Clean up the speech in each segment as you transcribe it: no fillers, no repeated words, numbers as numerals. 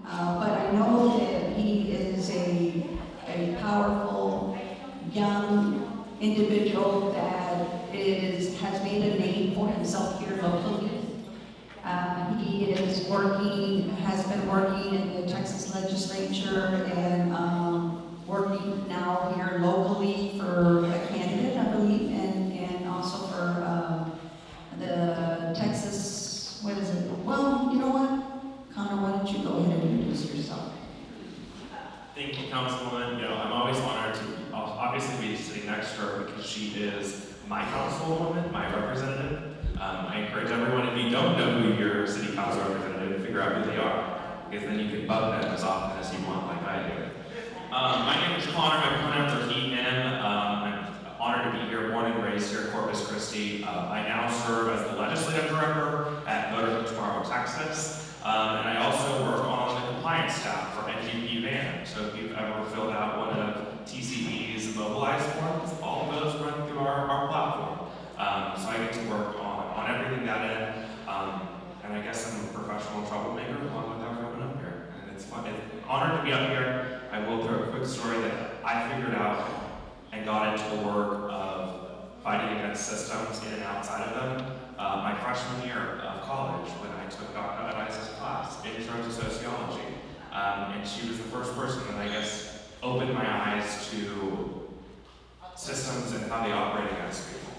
but I know that he is a powerful young individual that has made a name for himself here locally. He is has been working in the Texas legislature and working now here locally for a candidate, I believe, and also for the Texas, what is it? Well, you know what? Connor, why don't you go ahead and introduce yourself? Thank you, Councilwoman. I'm always honored to obviously be sitting next to her because she is my councilwoman, my representative. I encourage everyone, if you don't know who your city council representative, to figure out who they are, because then you can bug them as often as you want, like I do. My name is Connor. My pronouns are he, him. I'm honored to be here, born and raised here in Corpus Christi. I now serve as the legislative director at Voter for Tomorrow, Texas. And I also work on the compliance staff for NGP Van. So if you've ever filled out one of TCB's mobilized forms, all of those run through our platform. So I get to work on everything that end. And I guess I'm a professional troublemaker along with everyone up here. And it's fun. It's an honor to be up here. I will throw a quick story that I figured out and got into the work of fighting against systems in and outside of them my freshman year of college when I took Dr. Eliza's class, Intro to Sociology. And she was the first person that I guess opened my eyes to systems and how they operate against people.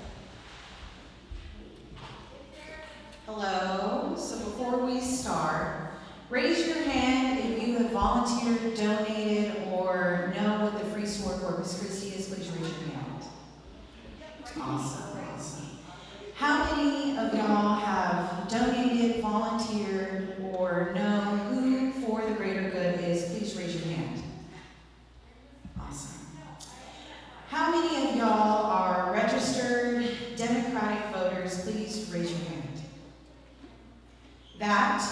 Hello. So before we start, raise your hand if you have volunteered, donated, or know what the Free Store Corpus Christi is. Please raise your hand. Awesome. How many of y'all have donated, volunteered, or know who For the Greater Good is? Please raise your hand. Awesome. How many of y'all are registered Democratic voters? Please raise your hand. That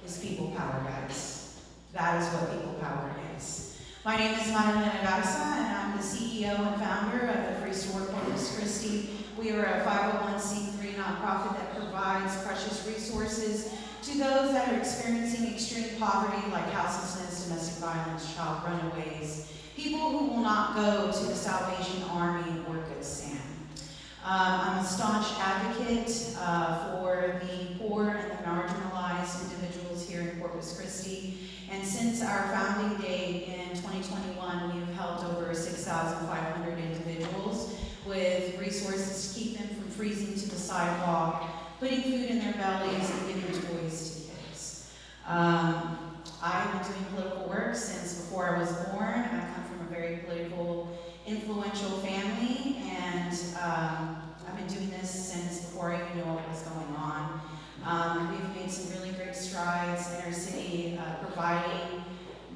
is people power, guys. That is what people power is. My name is Marilena Garza, and I'm the CEO and founder of the Free Store Corpus Christi. We are a 501c3 nonprofit that provides precious resources to those that are experiencing extreme poverty, like houselessness, domestic violence, child runaways, people who will not go to the Salvation Army or Good Sam. I'm a staunch advocate for the poor and the marginalized individuals here in Corpus Christi. And since our founding date in 2021, we have helped over 6,500 individuals with resources to keep them from freezing to the sidewalk, putting food in their bellies, and giving toys to kids. I've been doing political work since before I was born. I come from a very political, influential family, and I've been doing this since before I even knew what was going on. We've made some really great strides in our city, providing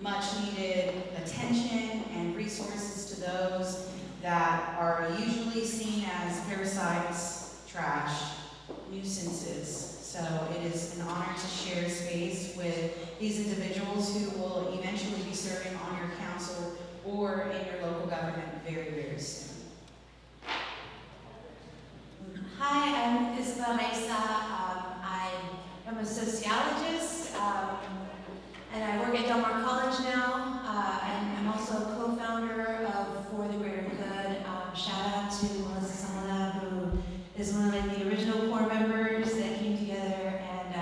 much needed attention and resources to those that are usually seen as parasites, trash, nuisances. So it is an honor to share space with these individuals who will eventually be serving on your council or in your local government very, very soon. Hi, I'm Isabel Mesa. I'm a sociologist, and I work at Del Mar College now, and I'm also a co-founder of For the Greater Good. Shout out to Melissa Samana, who is one of the original core members that came together and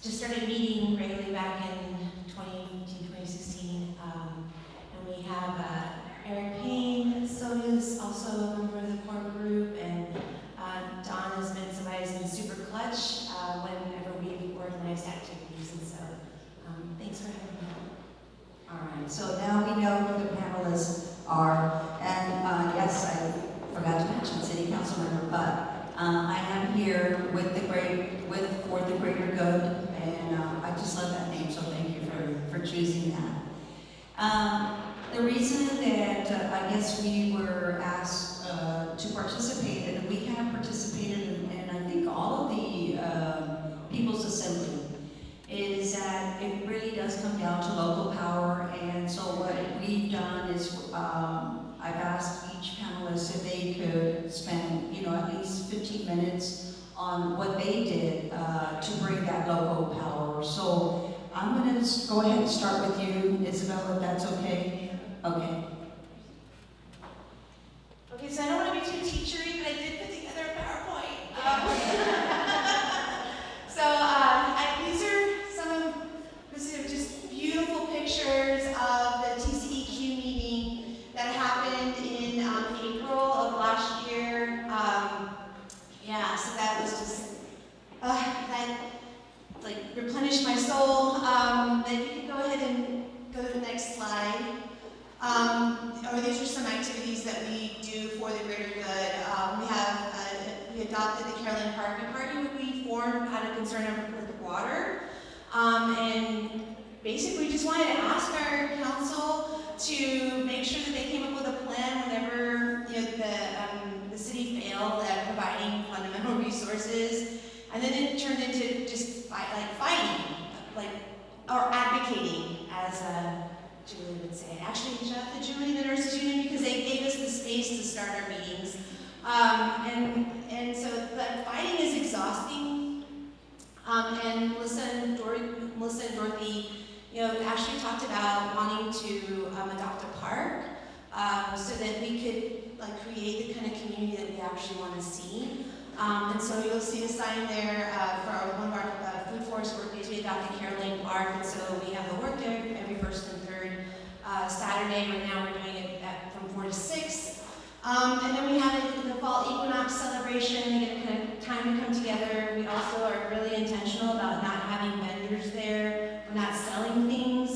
just started meeting regularly back in 2015, 2016. And we have Eric Payne, Sonia's also a member of the core group, and Dawn has been somebody who's been super clutch whenever we've organized activities, and so thanks for having me. All right, so now we know who the panelists are, and yes, I forgot to mention City Council member, but I am here with For the Greater Good, and I just love that name, so thank you for choosing that. The reason that I guess we were asked to participate, and we have participated in I think all of the People's Assembly, is that it really does come down to local power. And so what we've done is I've asked each panelist if they could spend at least 15 minutes on what they did to bring that local power. So I'm going to go ahead and start with you, Isabel, if that's okay? Okay. Okay, so I don't want to be too teachery, but I did put together a PowerPoint. These are just beautiful pictures of the TCEQ meeting that happened in April of last year. So that was just, that like replenished my soul. Then you can go ahead and go to the next slide. These are some activities that we do for the greater good. We adopted the Carolyn Park Party, which we formed out of concern with the water. And basically we just wanted to ask our council to make sure that they came up with a plan whenever the city failed at providing fundamental resources. And then it turned into just fighting, or advocating, as Julie would say. Actually, shout out to Julie, the nurse student, because they gave us the space to start our meetings. But fighting is exhausting. And Melissa and Dorothy, actually talked about wanting to adopt a park so that we could create the kind of community that we actually want to see. And so you'll see a sign there for one of our food forest work days. We adopted Carolyn Park, and so we have a work there every first and third Saturday. Right now we're doing it from 4 to 6. And then we have the fall equinox celebration. We get kind of time to come together. We also are really intentional about not having vendors there. We're not selling things.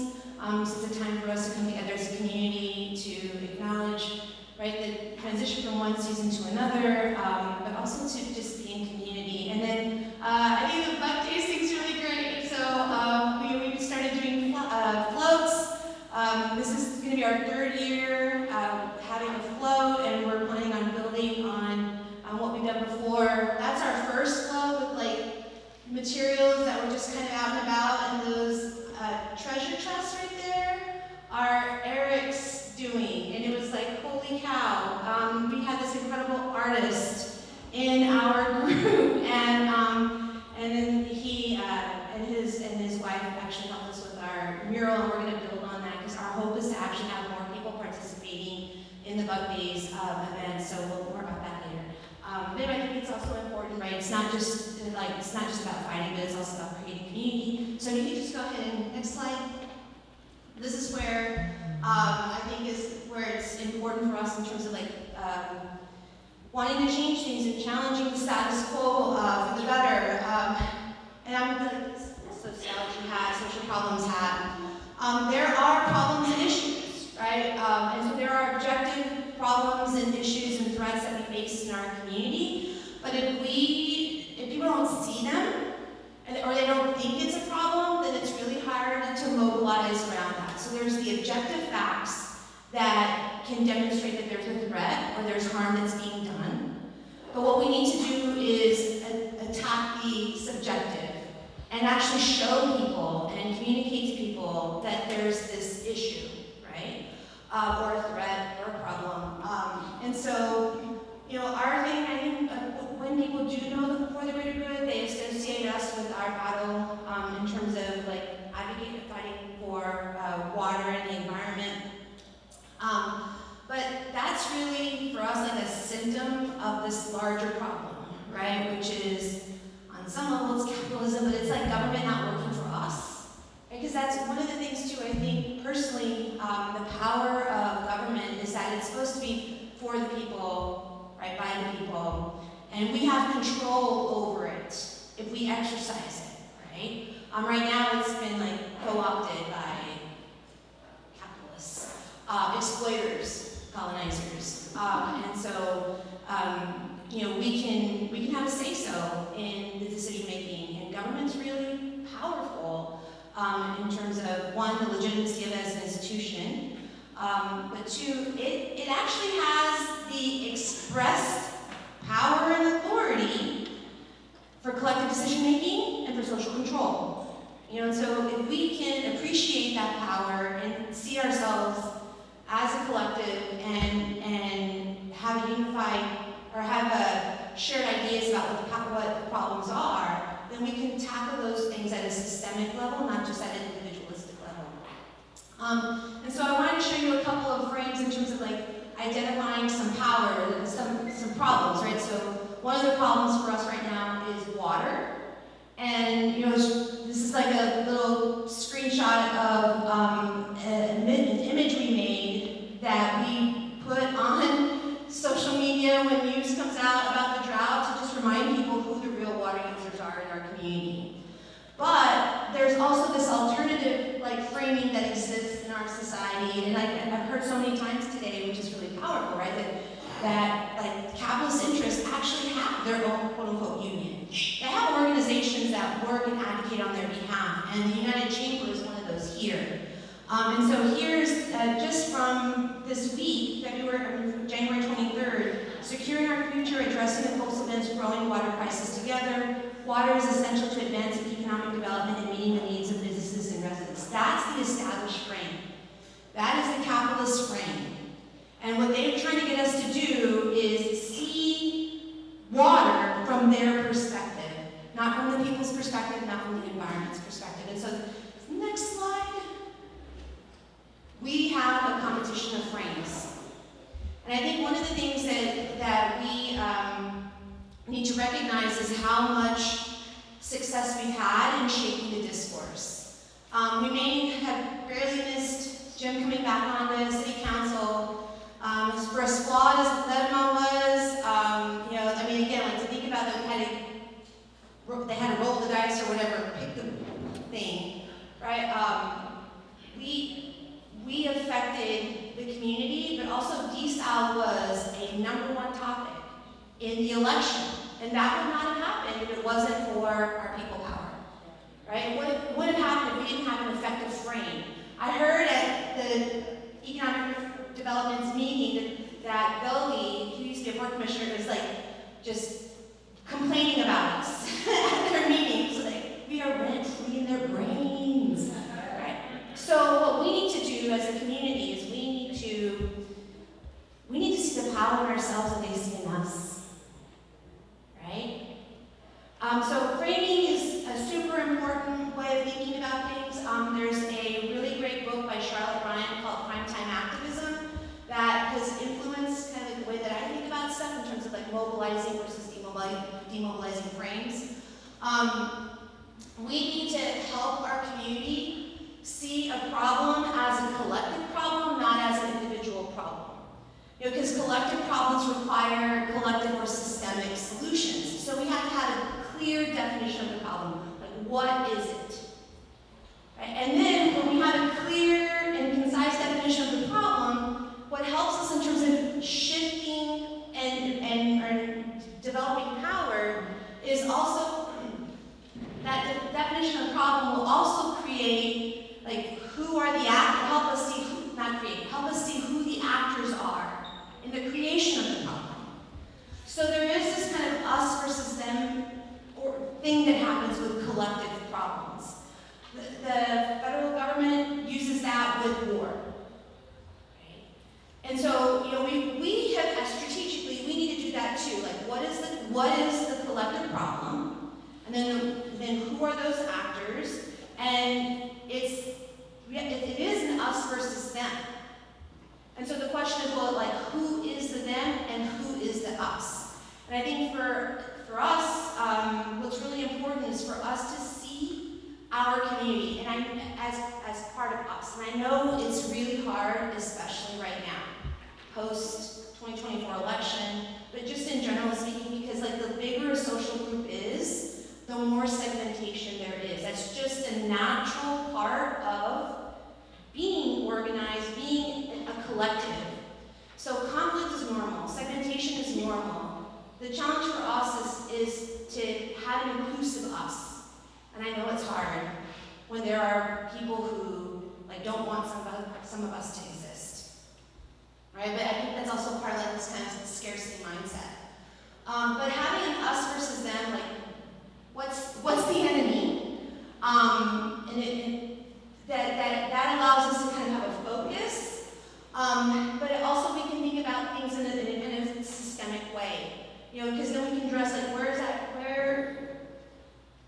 So it's a time for us to come together as a community to acknowledge the transition from one season to another, but also to just be in community. And then I think the buck tasting's really great. So we started doing floats. This is going to be our 3rd year having a float, and we're planning on building on what we've done before. That's our first float with materials that were just kind of out and about, and those treasure chests right there are Eric's doing, and it was holy cow. We had this incredible artist in our group, and then he and his wife actually helped us with our mural, and we're going to build on that because our hope is to actually have more people participating in the Bug Days event. So we'll more about that later. But I think it's also important, right? It's not just about fighting, but it's also about creating community. So you can just go ahead and next slide. This is where I think is where it's important for us in terms of wanting to change things and challenging the status quo for the better. And I'm the sociology hat, social problems hat. There are problems and issues, right? And so there are objective problems and issues and threats that we face in our community. But if people don't see them, or they don't think it's a problem, then it's really hard to mobilize around that. So there's the objective facts that can demonstrate that there's a threat or there's harm that's being done. But what we need to do is attack the subjective and actually show people and communicate to people that there's this issue, right? Or a threat or a problem. And so, our thing, I think, when people do know for the greater good, they associate us with our battle in terms of advocating, fighting for water and the environment. But that's really, for us, a symptom of this larger problem, right? Which is, on some level, it's capitalism, but it's government not working for us. Because that's one of the things, too, I think, personally, the power of government is that it's supposed to be for the people, right, by the people, and we have control over it if we exercise it, right? Right now, it's been co-opted by capitalists, exploiters, colonizers, and so we can have a say-so in the decision making, and government's really powerful in terms of one, the legitimacy of it as an institution, but two, it actually has the expressed power and authority for collective decision-making and for social control. And so if we can appreciate that power and see ourselves as a collective and have a unified, or have a shared ideas about what the problems are, then we can tackle those things at a systemic level, not just at an individualistic And so I wanted to show you a couple of frames in terms of like identifying some power, some problems, right? So one of the problems for us right now is water. And you know, this is like a little screenshot of an image we made that we put on social media when news comes out about the drought to just remind people who the real water users are in our community. But there's also this alternative like framing that exists in our society, and I've heard so many times today, which is really powerful, right? That like capitalist interests actually have their own quote-unquote union. They have organizations that work and advocate on their behalf, and the United Chamber is one of those here. And so here's just from this week, January 23rd, Securing Our Future, Addressing the Post-Events Growing Water Crisis Together. Water is essential to advancing economic development and meeting the needs of businesses and residents. That's the established frame. That is the capitalist frame. And what they're trying to get us to do is see water from their perspective, not from the people's perspective, not from the environment's perspective. And so, next slide. We have a competition of frames. And I think one of the things that we need to recognize is how much success we've had in shaping the discourse. We may have barely missed Jim coming back on the city council. For as flawed as Ledma was, you know, I mean, again, like to think about them they had to roll the dice or whatever, pick the thing, right? We affected the community, but also desal was a #1 topic in the election. And that would not have happened if it wasn't for our people power, right? It wouldn't have happened if we didn't have an effective frame. I heard at the Economic Development's meeting that Billy, who used to be a board commissioner, was like just complaining about us at their meetings. Like, we are rent-free in their brains, right? So what we need to do as a community is we need to see the power in ourselves that they see in us, right? So framing is a super important way of thinking about things. There's a really great book by Charlotte Bryant called Primetime Activism that has influenced kind of like the way that I think about stuff in terms of like mobilizing versus demobilizing frames. We need to help our community see a problem as a collective problem, not as an individual problem. You know, because collective problems require collective or systemic solutions. So we have to have a clear definition of the problem. Like, what is it? Right? And then when we have a clear and concise definition of the problem, what helps us in terms of shifting and developing power is also that the definition of the problem will also create, like, who are the actors, help us see who the actors are in the creation of the problem. So there is this kind of us versus them or thing that happens with collective problems. The federal government uses that with war. Right? And so, you know, we have strategically, we need to do that too. Like, what is the collective problem? And then who are those actors? And it is an us versus them. And so the question is, well, like, who is the them and who is the us? And I think for us, what's really important is for us to see our community and as part of us. And I know it's really hard, especially right now, post-2024 election, but just in general speaking, because like the bigger a social group is, the more segmentation there is. That's just a natural part of being organized, being a collective. So conflict is normal, segmentation is normal. The challenge for us is to have an inclusive us. And I know it's hard when there are people who like don't want some of us to exist. Right? But I think that's also part of like this kind of scarcity mindset. But having an us versus them, like what's the enemy? That allows us to kind of have a focus, but also we can think about things in a systemic way, you know, because then we can address like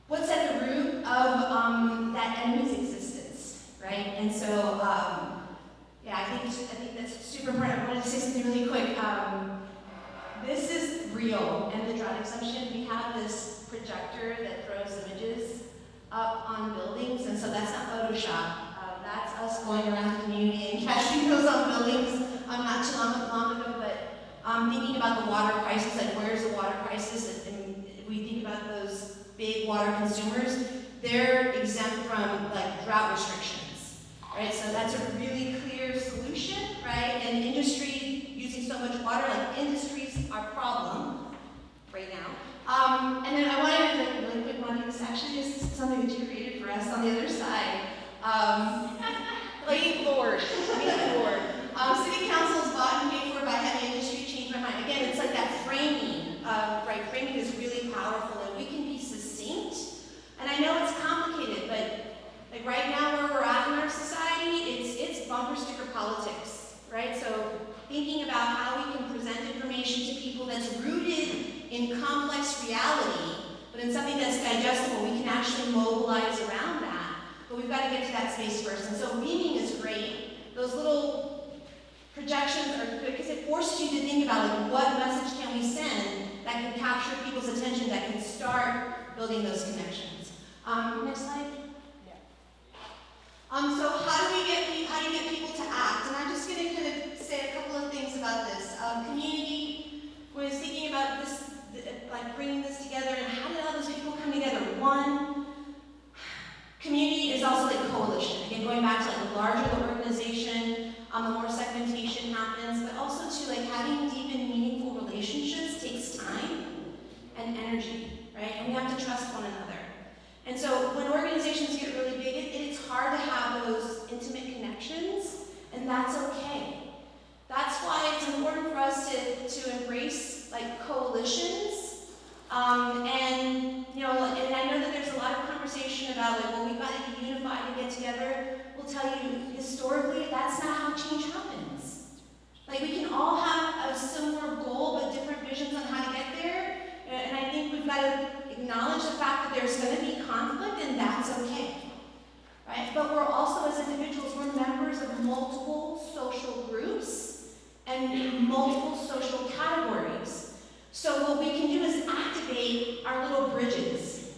what's at the root of that enemy's existence, right? And so super important. I wanted to say something really quick. This is real, and the drought exemption, we have this projector that throws images up on buildings, and so that's not Photoshop. That's us going around the community and catching those on buildings not too long ago, but thinking about the water crisis, like where's the water crisis, and if we think about those big water consumers, they're exempt from like drought restrictions, right? So that's a really clear solution, right? And industry using so much water, like industry's our problem right now. And then I wanted to like really quick one. This actually is something that you created for us on the other side. Lead Lord. City council is bought and paid for by heavy industry. Change my mind. Again, it's like that framing. Right, framing is really powerful, and we can be succinct. And I know it's complicated, but like right now where we're at in our society, it's bumper sticker politics, right? So thinking about how we can present information to people that's rooted in complex reality, but in something that's digestible, we can actually mobilize around that. But we've got to get to that space first. And so memeing is great. Those little projections are good because it forces you to think about like, what message can we send that can capture people's attention, that can start building those connections. Next slide. So how do you get people to act? And I'm just going to kind of say a couple of things about this. Community was thinking about this, like bringing this together, and how did all those people come together? One, community is also like coalition. Again, going back to like the larger the organization, the more segmentation happens, but also to like having deep and meaningful relationships takes time and energy, right? And we have to trust one another. And so when organizations get really big, it's hard to have those intimate connections, and that's okay. That's why it's important for us to embrace like coalitions. And you know, and I know that there's a lot of conversation about like, well, we've got to be unified and get together. We'll tell you, historically, that's not how change happens. Like we can all have a similar goal, but different visions on how to get there. And I think we've got to acknowledge the fact that there's going to be conflict, and that's okay, right? But we're also, as individuals, we're members of multiple social groups and multiple social categories. So what we can do is activate our little bridges,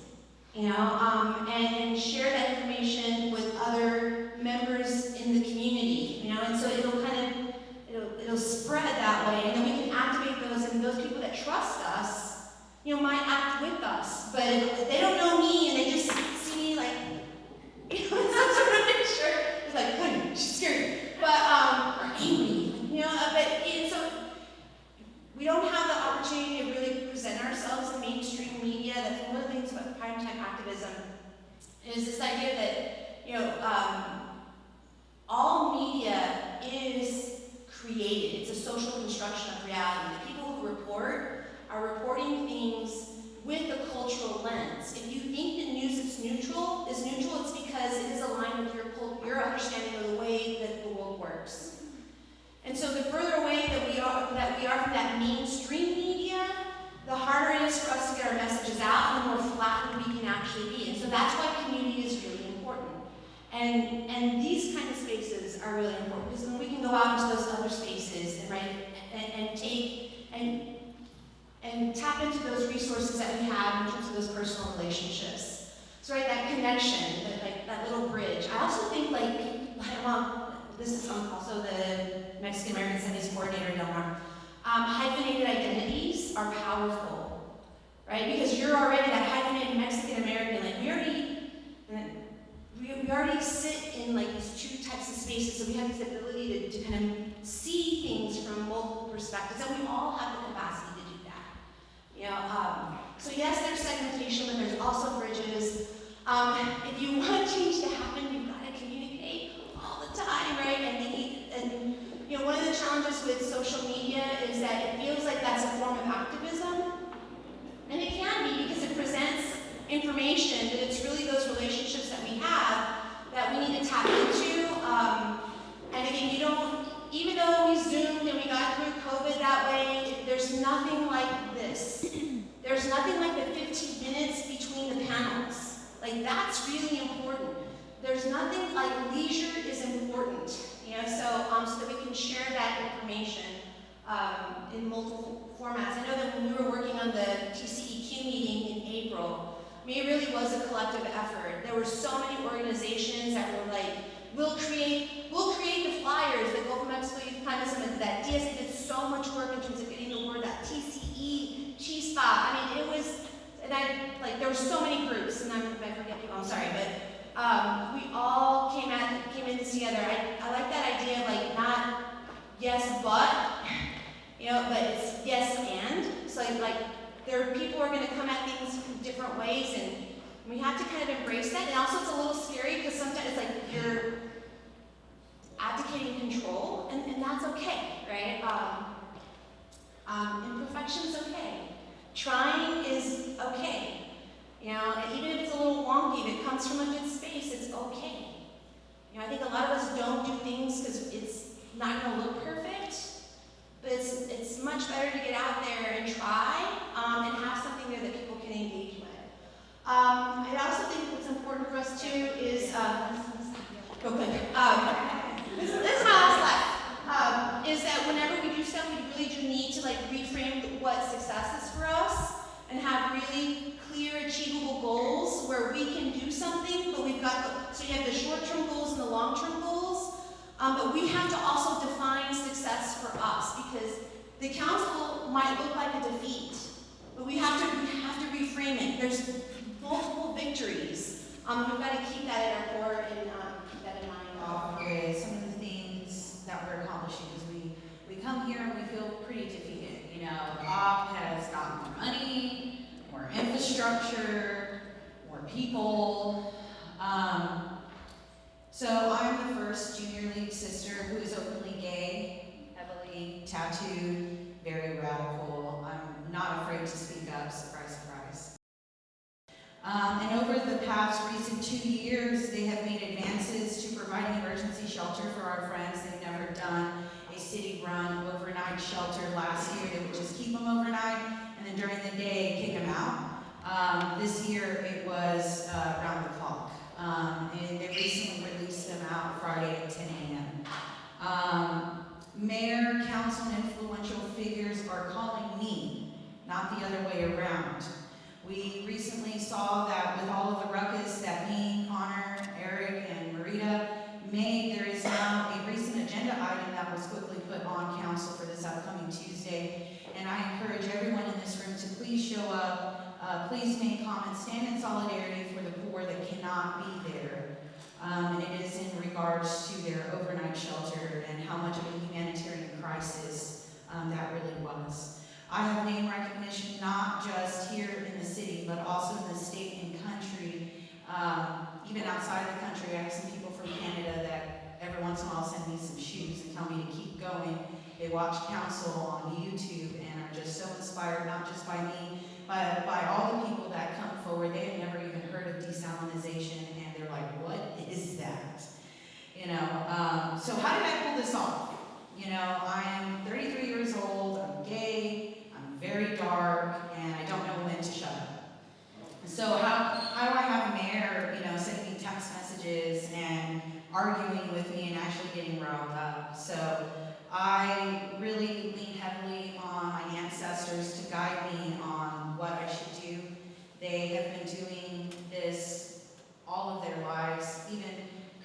you know, and share that information with other members in the community, you know, and so it'll spread that way, and then we can activate those, and those people that trust us, you know, might act with us, but they don't know me, and they just see me like, you know, in some sort of picture. It's like, hey, she's scary, but or angry, you know. But so we don't have the opportunity to really present ourselves in mainstream media. That's one of the things about primetime activism is this idea that, you know, all media is created. It's a social construction of reality. The people who report are reporting things with a cultural lens. If you think the news is neutral, it's because it is aligned with your understanding of the way that the world works. And so the further away that we are from that mainstream media, the harder it is for us to get our messages out, and the more flattened we can actually be. And so that's why community is really important. And these kind of spaces are really important, because then we can go out into those other spaces and tap into those resources that we have in terms of those personal relationships. So right, that connection, that little bridge. I also think this is also the Mexican American Studies coordinator in Del Mar. Hyphenated identities are powerful, right? Because you're already that hyphenated Mexican American. Like we already sit in like these two types of spaces, so we have this ability to kind of see things from multiple perspectives, and we all have the capacity to do that. You know, so yes, there's segmentation, but there's also bridges. If you want change to happen, you've got to communicate all the time, right? And you know, one of the challenges with social media is that it feels like that's a form of activism, and it can be because it presents information, but it's really those relationships that we have that we need to tap into. And again, even though we Zoomed and we got through COVID that way, there's nothing like this. There's nothing like the 15 minutes between the panels. Like, that's really important. There's nothing like leisure is important, you know, so that we can share that in multiple formats. I know that when we were working on the TCEQ meeting in April, I mean, it really was a collective effort. There were so many organizations that were like, we'll create the flyers that Gulf of Mexico Youth Climate Summit, that DSA did so much work in terms of getting the word, that TCE, Chispa. I mean, it was, and there were so many groups, and if I forget people, I'm sorry, but we all came in this together. I like that idea of like not yes but, you know, but it's yes and. So like there are people who are going to come at things in different ways, and we have to kind of embrace that. And also it's a little scary because sometimes it's like you're abdicating control, and that's okay, right? Imperfection's okay. Trying is okay. You know, and even if it's a little wonky, if it comes from a good space, it's okay. You know, I think a lot of us don't do things because it's not going to look perfect, but it's much better to get out there and try and have something there that people can engage with. I also think what's important for us too is, real quick, this is my last slide, is that whenever we do stuff, we really do need to like reframe what success is for us and have really clear, achievable goals where we can do something, but we've got, so you have the short-term goals and the long-term goals, but we have to also define success for us because the council might look like a defeat, but we have to reframe it. There's multiple victories. We've got to keep that at our core and keep that in mind. Off with some of the things that we're accomplishing because we come here and we feel pretty defeated. You know, Bob has got more money, more infrastructure, more people. So I'm the first junior league sister who is openly gay, heavily tattooed, very radical. I'm not afraid to speak up, surprise, surprise. And over the past recent 2 years, they have made advances to providing emergency shelter for our friends. They've never done a city-run overnight shelter last year. They would just keep them overnight, and then during the day, kick them out. This year, it was round the clock. And they recently released them out Friday at 10 a.m. Mayor, council, and influential figures are calling me, not the other way around. We recently saw that with all of the ruckus that me, Connor, Eric, and Marita made, there is now a recent agenda item that was quickly put on council for this upcoming Tuesday. And I encourage everyone in this room to please show up, please make comments, stand in solidarity for the poor that cannot be there. And it is in regards to their overnight shelter and how much of a humanitarian crisis that really was. I have name recognition not just here in the city, but also in the state and country. Even outside the country, I have some people from Canada that every once in a while send me some shoes and tell me to keep going. They watch council on YouTube and are just so inspired, not just by me, but by all the people that come forward. They have never even heard of desalinization, and they're like, what is that? You know, so how did I pull this off? You know, I'm 33 years old, I'm gay, I'm very dark, and I don't know when to shut up. So how do I have a mayor, you know, sending me text messages and arguing with me and actually getting riled up? So I really lean heavily on my ancestors to guide me on what I should do. They have been doing this all of their lives. Even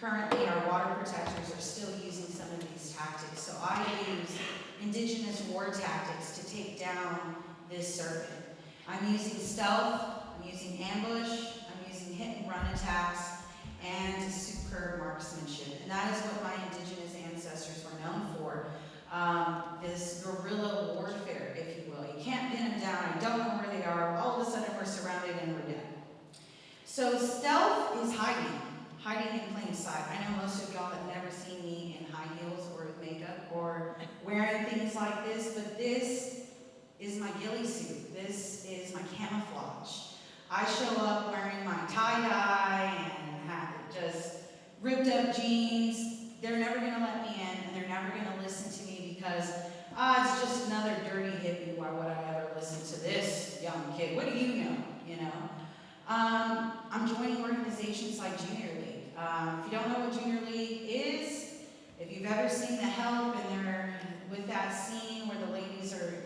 currently, our water protectors are still using some of these tactics. So I use indigenous war tactics to take down this serpent. I'm using stealth, I'm using ambush, I'm using hit and run attacks, and superb marksmanship. And that is what my indigenous ancestors were known for. This guerrilla warfare, if you will. You can't pin them down, I don't know where they are, all of a sudden we're surrounded and we're dead. So stealth is hiding in plain sight. I know most of y'all have never seen me in high heels or with makeup or wearing things like this, but this is my ghillie suit. This is my camouflage. I show up wearing my tie-dye and have just ripped up jeans. They're never gonna let me in, and they're never gonna listen to me because, it's just another dirty hippie. Why would I ever listen to this young kid? What do you know, you know? I'm joining organizations like Junior League. If you don't know what Junior League is, if you've ever seen The Help and they're with that scene where the ladies are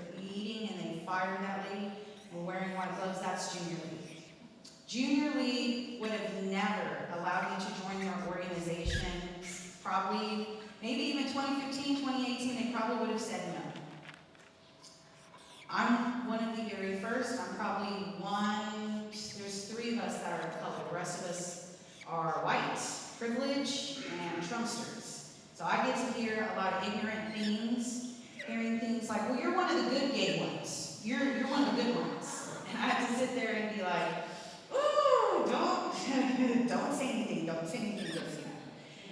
Junior League would have never allowed me to join their organization. Probably, maybe even 2015, 2018, they probably would have said no. I'm one of the very first. I'm probably one, there's 3 of us that are of color. The rest of us are white, privilege, and Trumpsters. So I get to hear a lot of ignorant things, hearing things like, well, you're one of the good gay ones. You're one of the good ones. And I have to sit there and be like, ooh, don't say anything, don't say anything, don't say anything.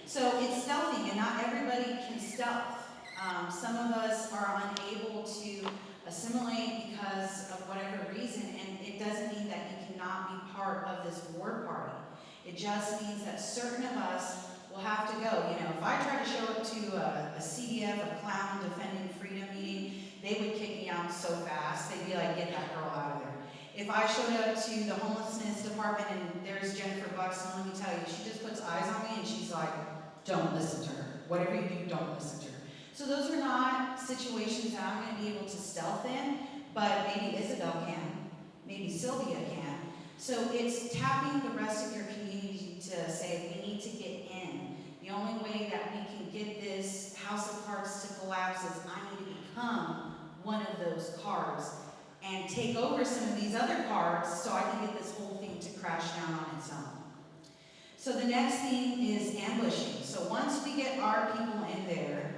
So it's stealthing, and not everybody can stealth. Some of us are unable to assimilate because of whatever reason, and it doesn't mean that you cannot be part of this war party. It just means that certain of us will have to go. You know, if I try to show up to a CDF, a Clown Defending Freedom meeting, they would kick me out so fast. They'd be like, get that girl out of there. If I showed up to the homelessness department and there's Jennifer Buxton, let me tell you, she just puts eyes on me and she's like, don't listen to her. Whatever you do, don't listen to her. So those are not situations that I'm going to be able to stealth in, but maybe Isabel can, maybe Sylvia can. So it's tapping the rest of your community to say, we need to get in. The only way that we can get this house of cards to collapse is I need to become one of those cards and take over some of these other cards so I can get this whole thing to crash down on its own. So the next thing is ambushing. So once we get our people in there,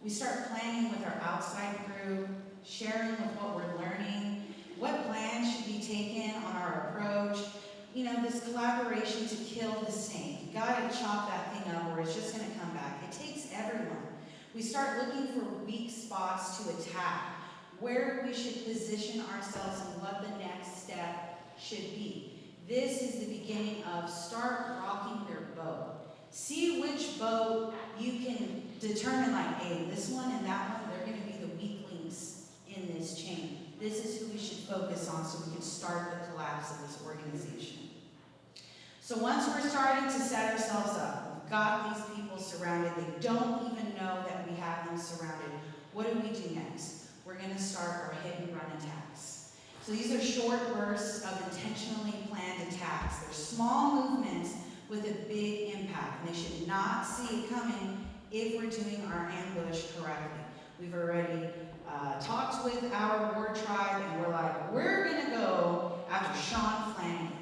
we start planning with our outside crew, sharing with what we're learning, what plans should be taken on our approach. You know, this collaboration to kill the snake. You gotta chop that thing up or it's just gonna come back. It takes everyone. We start looking for weak spots to attack, where we should position ourselves and what the next step should be. This is the beginning of start rocking your boat. See which boat you can determine, like, hey, this one and that one, they're going to be the weak links in this chain. This is who we should focus on so we can start the collapse of this organization. So once we're starting to set ourselves up, we've got these people surrounded, they don't even know that we have them surrounded. What do we do next? We're going to start our hit and run attacks. So these are short bursts of intentionally planned attacks. They're small movements with a big impact, and they should not see it coming if we're doing our ambush correctly. We've already talked with our war tribe, and we're like, we're going to go after Sean Flanagan.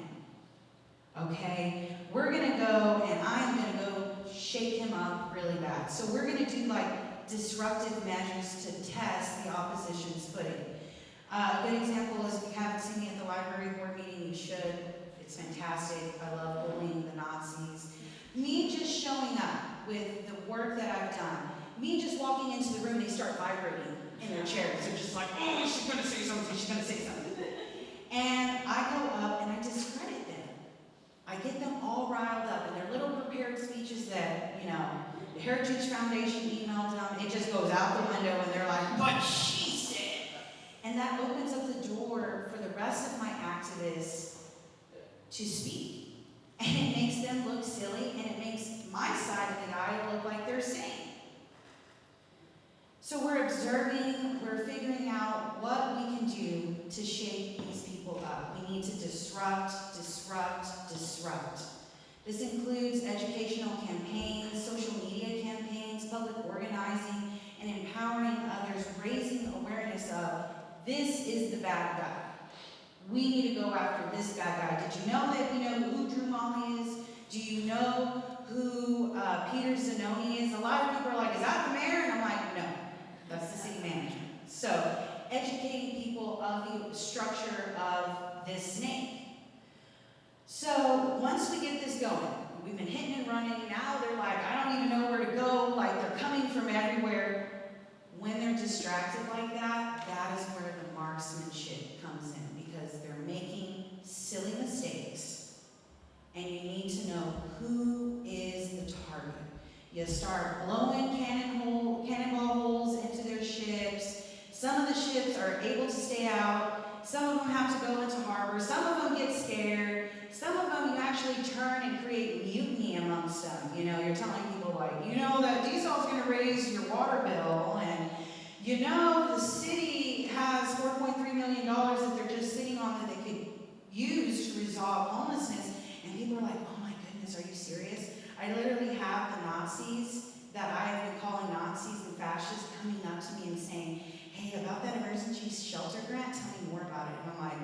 Okay? We're going to go, and I'm going to go shake him up really bad. So we're going to do like disruptive measures to test the opposition's footing. A good example is if you haven't seen me at the library board meeting, you should. It's fantastic. I love bullying the Nazis. Me just showing up with the work that I've done, me just walking into the room, they start vibrating in their chairs. They're just like, oh, she's going to say something, she's going to say something. And I go up and I discredit them. I get them all riled up in their little prepared speeches that, you know, the Heritage Foundation emailed them. It just goes out the window and they're like, but she said. And that opens up the door for the rest of my activists to speak. And it makes them look silly, and it makes my side of the aisle look like they're sane. So we're observing, we're figuring out what we can do to shake these people up. We need to disrupt, disrupt, disrupt. This includes educational campaigns, social media campaigns, public organizing, and empowering others, raising awareness of this is the bad guy. We need to go after this bad guy. Did you know that we know who Drew Molly is? Do you know who Peter Zanoni is? A lot of people are like, is that the mayor? And I'm like, no, that's the city manager. So educating people of the structure of this snake. So once we get this going, we've been hitting and running. Now they're like, I don't even know where to go. Like they're coming from everywhere. When they're distracted like that, that is where the marksmanship comes in, because they're making silly mistakes, and you need to know who is the target. You start blowing cannonball holes into their ships. Some of the ships are able to stay out. Some of them have to go into harbor. Some of them get scared. Some of them you actually turn and create mutiny amongst them. You know, you're telling people like, you know that diesel's going to raise your water bill, and you know the city has $4.3 million that they're just sitting on that they could use to resolve homelessness, and people are like, oh my goodness, are you serious? I literally have the Nazis that I have been calling Nazis and fascists coming up to me and saying, hey, about that emergency shelter grant, tell me more about it. And I'm like,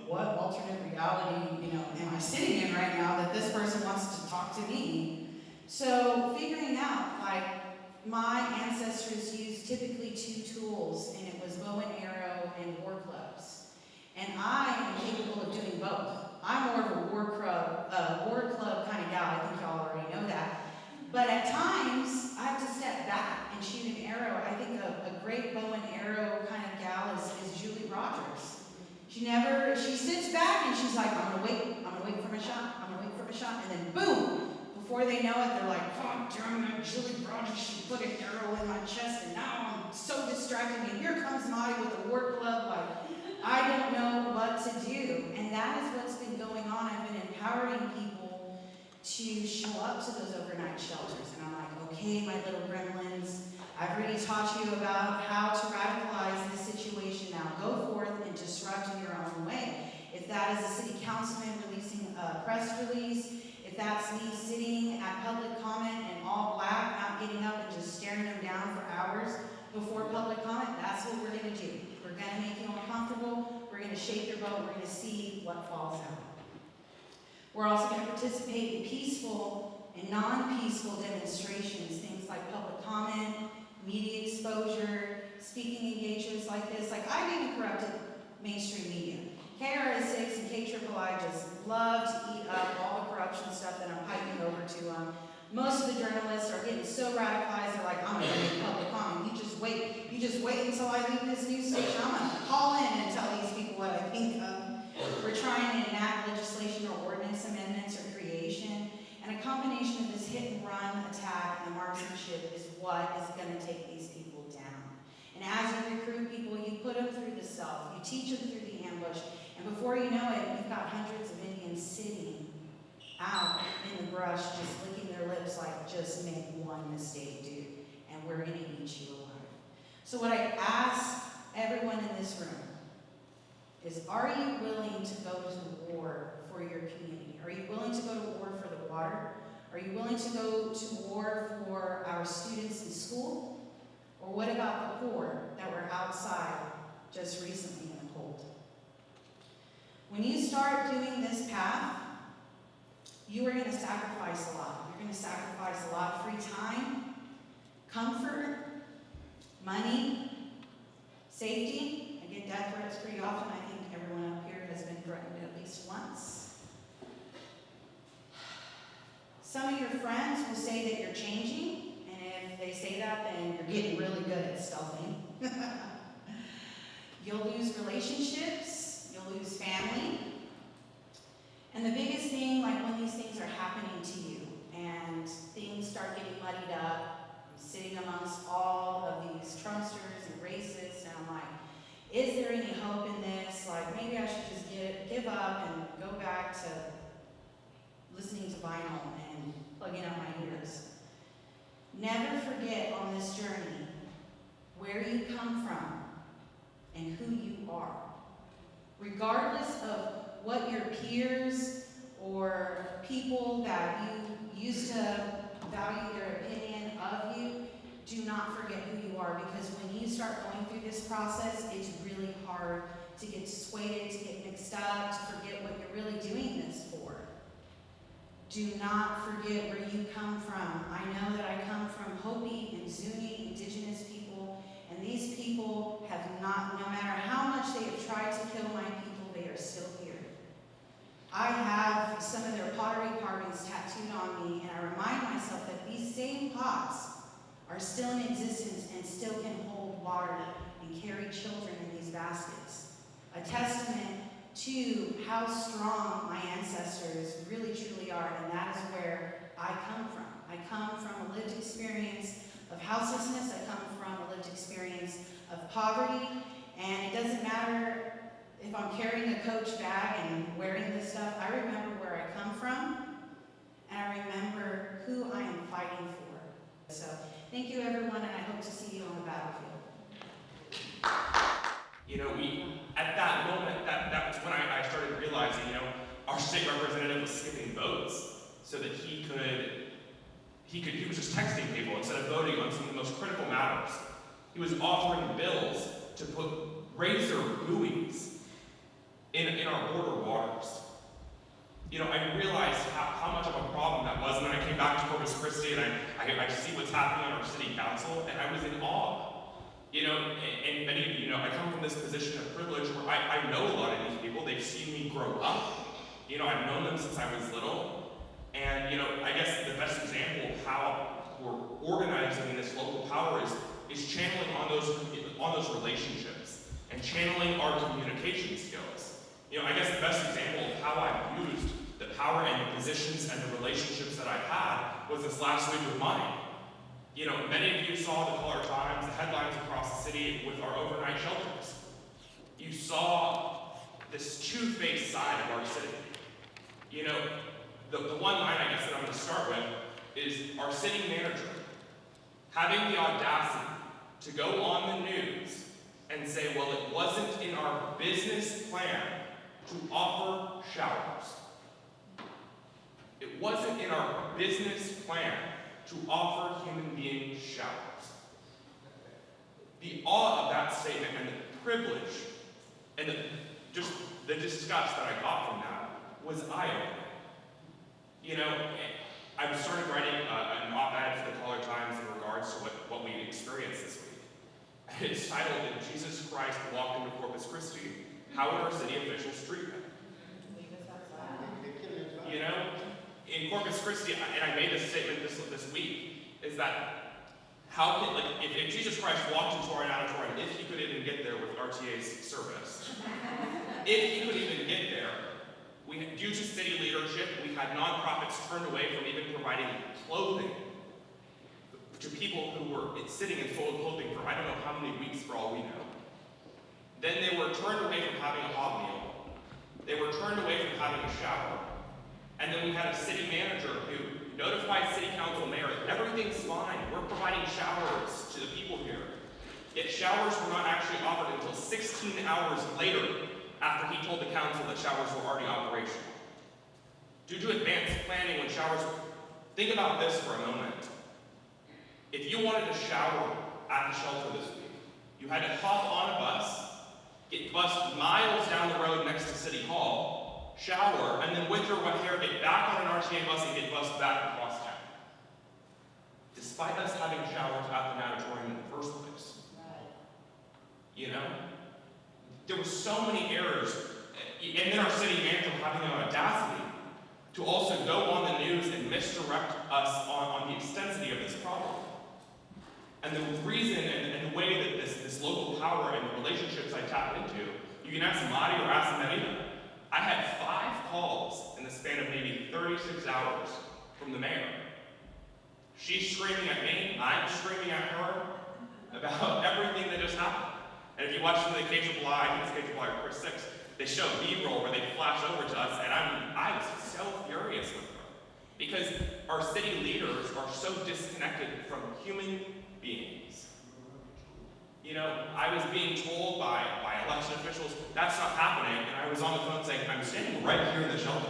what alternate reality, am I sitting in right now that this person wants to talk to me? So figuring out, my ancestors used typically 2 tools, and it was bow and arrow and war clubs. And I am capable of doing both. I'm more of a war club kind of gal. I think y'all already know that. But at times, I have to step back and shoot an arrow. I think a great bow and arrow kind of gal is Julie Rogers. She sits back and she's like, I'm gonna wait for my shot, and then boom! Before they know it, they're like, oh, damn it, Julie Rogers, she put an arrow in my chest, and now I'm so distracted, and here comes Marty with a war club, I don't know what to do. And that is what's been going on. I've been empowering people to show up to those overnight shelters, and I'm like, okay, my little gremlins, I've already taught you about how to radicalize this situation. Now go forth and disrupt in your own way. If that is a city councilman releasing a press release, if that's me sitting at public comment and all black, not getting up and just staring them down for hours before public comment, that's what we're going to do. We're going to make you uncomfortable. We're going to shake your boat. We're going to see what falls out. We're also going to participate in peaceful and non-peaceful demonstrations, things like public comment, media exposure, speaking engagements like this. I've even corrupted mainstream media. KRS6 and KIII just love to eat up all the corruption stuff that I'm piping over to them. Most of the journalists are getting so radicalized, they're like, I'm going to make public comment. You just wait until I leave this news station. I'm going to call in and tell these people what I think of. We're trying to enact legislation or ordinance amendments or creation. And a combination of this hit and run attack and the marksmanship is what is going to take these people down. And as you recruit people, you put them through the self, you teach them through the ambush, and before you know it, you've got hundreds of Indians sitting out in the brush, just licking their lips like, just make one mistake, dude, and we're going to eat you alive. So what I ask everyone in this room is, are you willing to go to war for your community? Are you willing to go to war for the water? Are you willing to go to war for our students in school? Or what about the poor that were outside just recently in the cold? When you start doing this path, you are going to sacrifice a lot. You're going to sacrifice a lot of free time, comfort, money, safety. I get death threats pretty often. I think everyone up here has been threatened at least once. Some of your friends will say that you're changing. And if they say that, then you're getting really good at stealthing. You'll lose relationships, you'll lose family. And the biggest thing, when these things are happening to you and things start getting muddied up, I'm sitting amongst all of these Trumpsters and racists, and I'm like, is there any hope in this? Maybe I should just give up and go back to listening to vinyl and plugging up my ears. Never forget on this journey where you come from and who you are. Regardless of what your peers or people that you used to value their opinion of you, do not forget who you are, because when you start going through this process, it's really hard to get dissuaded, to get mixed up, to forget what you're really doing this for. Do not forget where you come from. I know that I come from Hopi and Zuni indigenous people, and these people have not, no matter how much they have tried to kill my people, they are still here. I have some of their pottery carvings tattooed on me, and I remind myself that these same pots are still in existence and still can hold water and carry children in these baskets. A testament to how strong my ancestors really truly are, and that is where I come from. I come from a lived experience of houselessness. I come from a lived experience of poverty, and it doesn't matter if I'm carrying a Coach bag and wearing this stuff. I remember where I come from, and I remember who I am fighting for. So thank you, everyone, and I hope to see you on the battlefield. At that moment, that was when I started realizing, Our state representative was skipping votes so that he was just texting people instead of voting on some of the most critical matters. He was offering bills to put razor buoys in our border waters. You know, I realized how much of a problem that was, and then I came back to Corpus Christi and I see what's happening on our city council, and I was in awe. You know, and many of you know, I come from this position of privilege where I know a lot of these people. They've seen me grow up. You know, I've known them since I was little. And, you know, I guess the best example of how we're organizing in this local power is channeling on those relationships and channeling our communication skills. You know, I guess the best example of how I've used the power and the positions and the relationships that I've had was this last week with mine. You know, many of you saw the Caller Times, the headlines across the city with our overnight shelters. You saw this two-faced side of our city. You know, the one line I guess that I'm going to start with is our city manager having the audacity to go on the news and say, well, it wasn't in our business plan to offer showers. It wasn't in our business plan to offer human being showers. The awe of that statement and the privilege and just the disgust that I got from that was eye-opening. You know, I started writing an op-ed for the Caller Times in regards to what we experienced this week. It's titled, "If Jesus Christ walked into Corpus Christi, how would our city officials treat him?" You know, in Corpus Christi, and I made this statement this week, is that how can, like, if Jesus Christ walked into our auditorium, if he could even get there with RTA's service, if he could even get there, due to city leadership, we had nonprofits turned away from even providing clothing to people who were sitting and sold clothing for I don't know how many weeks for all we know. Then they were turned away from having a hot meal. They were turned away from having a shower. And then we had a city manager who notified city council mayor, everything's fine, we're providing showers to the people here. Yet showers were not actually offered until 16 hours later after he told the council that showers were already operational. Due to advanced planning when showers think about this for a moment. If you wanted to shower at the shelter this week, you had to hop on a bus, get bussed miles down the road next to City Hall, shower, and then with your wet hair, get back on an RTA bus and get bussed back across town. Despite us having showers at the natatorium in the first place. You know? There were so many errors, and then our city manager having the audacity to also go on the news and misdirect us on the extensity of this problem. And the reason and the way that this local power and the relationships I tapped into, you can ask Madi or ask Marina. I had 5 calls in the span of maybe 36 hours from the mayor. She's screaming at me, I'm screaming at her about everything that just happened. And if you watch some of the KAAA, I think it's KAAA or Chris 6, they show B-roll where they flash over to us, and I was so furious with her. Because our city leaders are so disconnected from human beings. You know, I was being told by election officials, that's not happening, and I was on the phone saying, I'm standing right here in the shelter.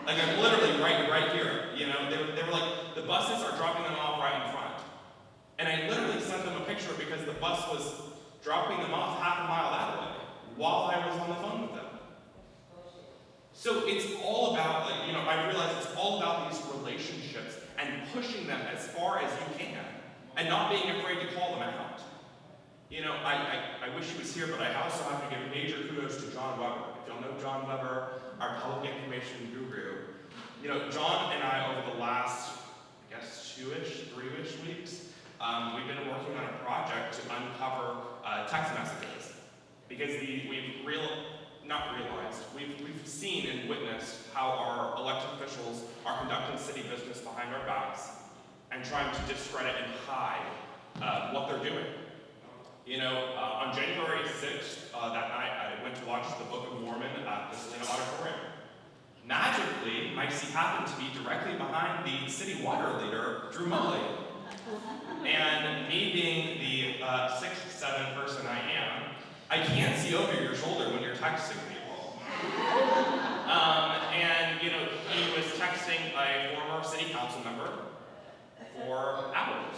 Like, I'm literally right here, you know? They were like, the buses are dropping them off right in front. And I literally sent them a picture because the bus was dropping them off half a mile that way while I was on the phone with them. So it's all about, like, you know, I realize it's all about these relationships and pushing them as far as you can and not being afraid to call them out. You know, I wish he was here, but I also have to give major kudos to John Weber. If y'all know John Weber, our public information guru. You know, John and I, over the last, I guess, 3-ish weeks, we've been working on a project to uncover text messages. Because we've seen and witnessed how our elected officials are conducting city business behind our backs and trying to discredit and hide what they're doing. You know, on January 6th, that night, I went to watch the Book of Mormon at the Selena Auditorium. Magically, my seat happened to be directly behind the city water leader, Drew Mully. And me being the 6'7" person I am, I can't see over your shoulder when you're texting people. And, he was texting a former city council member for hours.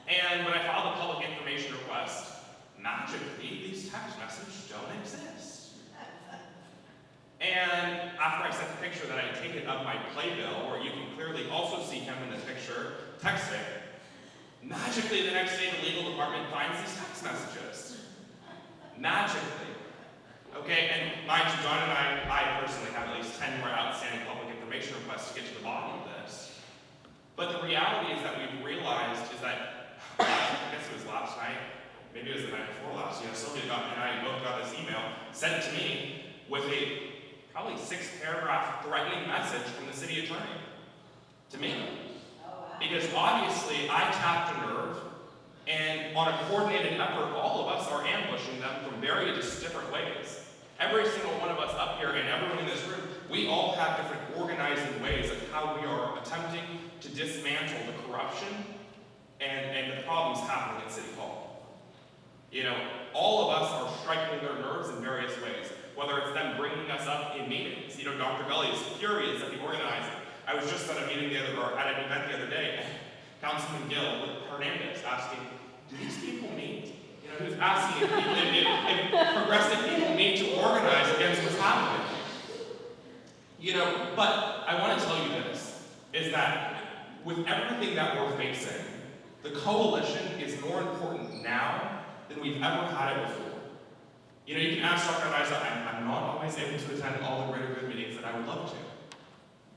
And when I filed a public information request, magically, these text messages don't exist. And after I sent the picture that I had taken of my playbill, where you can clearly also see him in the picture texting, magically the next day the legal department finds these text messages. Magically. Okay, and mind you, John and I personally have at least 10 more outstanding public information requests to get to the bottom of this. But the reality is that we've realized is that, I guess it was last night, maybe it was the night before last, Sylvia and I both got this email sent to me with a probably 6-paragraph threatening message from the city attorney to me. Because obviously I tapped a nerve, and on a coordinated effort, all of us are ambushing them from various different ways. Every single one of us up here and everyone in this room, we all have different organizing ways of how we are attempting to dismantle the corruption and the problems happening at City Hall. All of us are striking their nerves in various ways, whether it's them bringing us up in meetings. Dr. Gully is furious at the organizing. I was just at a meeting at an event the other day, and Councilman Gil with Hernandez asking, do these people meet? He was asking if progressive people need to organize against what's happening. But I want to tell you this, is that with everything that we're facing, the coalition is more important now than we've ever had it before. You can ask Dr. Eliza, I'm not always able to attend all the greater good meetings that I would love to.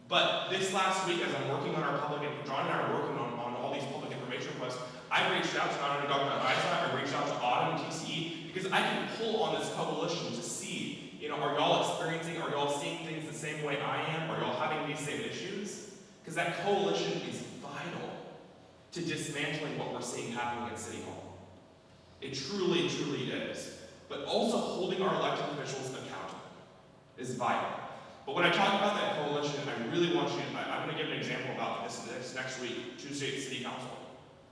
But this last week, as I'm working on our John and I are working on all these public information requests, I reached out to not only Dr. Eliza, I reached out to Autumn and TCE, because I can pull on this coalition to see, are y'all experiencing, are y'all seeing things the same way I am? Are y'all having these same issues? Because that coalition is vital to dismantling what we're seeing happening at City Hall. It truly, truly is. But also holding our elected officials accountable is vital. But when I talk about that coalition, I really want you, I'm going to give an example about this next week, Tuesday at City Council.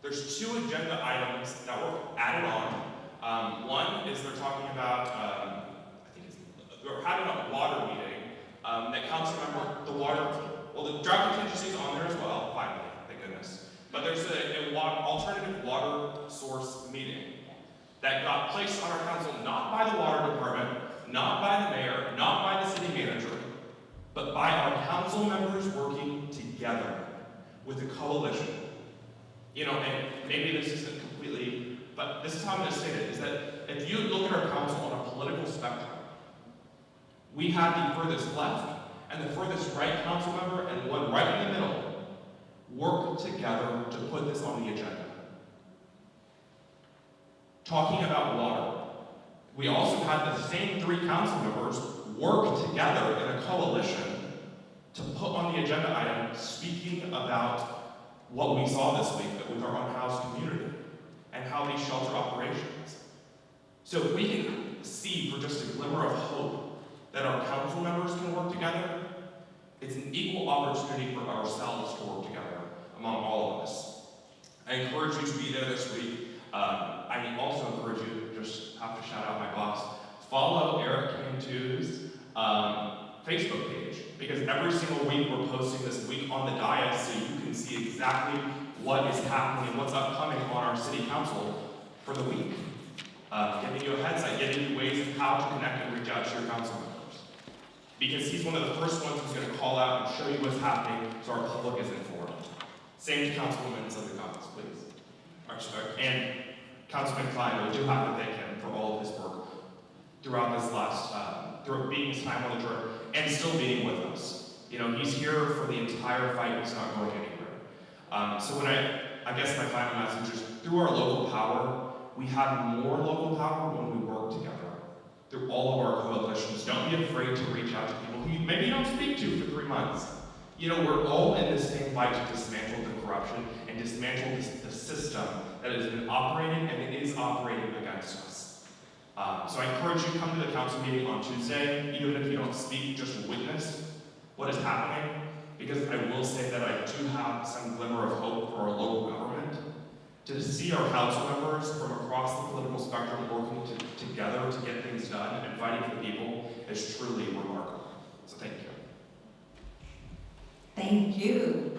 There's 2 agenda items that were added on. One is they're talking about, they're having a water meeting that council member, the drought contingency is on there as well, finally, thank goodness. But there's an alternative water source meeting that got placed on our council not by the water department, not by the mayor, not by the city manager, but by our council members working together with a coalition. And maybe this isn't completely, but this is how I'm going to state it, is that if you look at our council on a political spectrum, we have the furthest left and the furthest right council member and one right in the middle work together to put this on the agenda. Talking about water, we also had the same 3 council members work together in a coalition to put on the agenda item speaking about what we saw this week with our unhoused community and how these shelter operations. So if we can see for just a glimmer of hope that our council members can work together, it's an equal opportunity for ourselves to work together among all of us. I encourage you to be there this week. I also encourage you, just have to shout out my boss, follow Eric Cantu's Facebook page, because every single week we're posting this week on the dais so you can see exactly what is happening and what's upcoming on our city council for the week. Giving you a heads up, giving you ways of how to connect and reach out to your council members. Because he's one of the first ones who's going to call out and show you what's happening so our public is informed. Same to Councilwoman Sylvia, please. And Councilman Klein, we do have to thank him for all of his work throughout this last, through being his time on the jury and still being with us. He's here for the entire fight, he's not going anywhere. So when I guess my final message is, through our local power, we have more local power when we work together. Through all of our coalitions, don't be afraid to reach out to people who you maybe don't speak to for 3 months. We're all in the same fight to dismantle the corruption and dismantle the system that has been operating and it is operating against us. So I encourage you to come to the council meeting on Tuesday, even if you don't speak, just witness what is happening, because I will say that I do have some glimmer of hope for our local government. To see our council members from across the political spectrum working together to get things done and fighting for the people is truly remarkable. Thank you.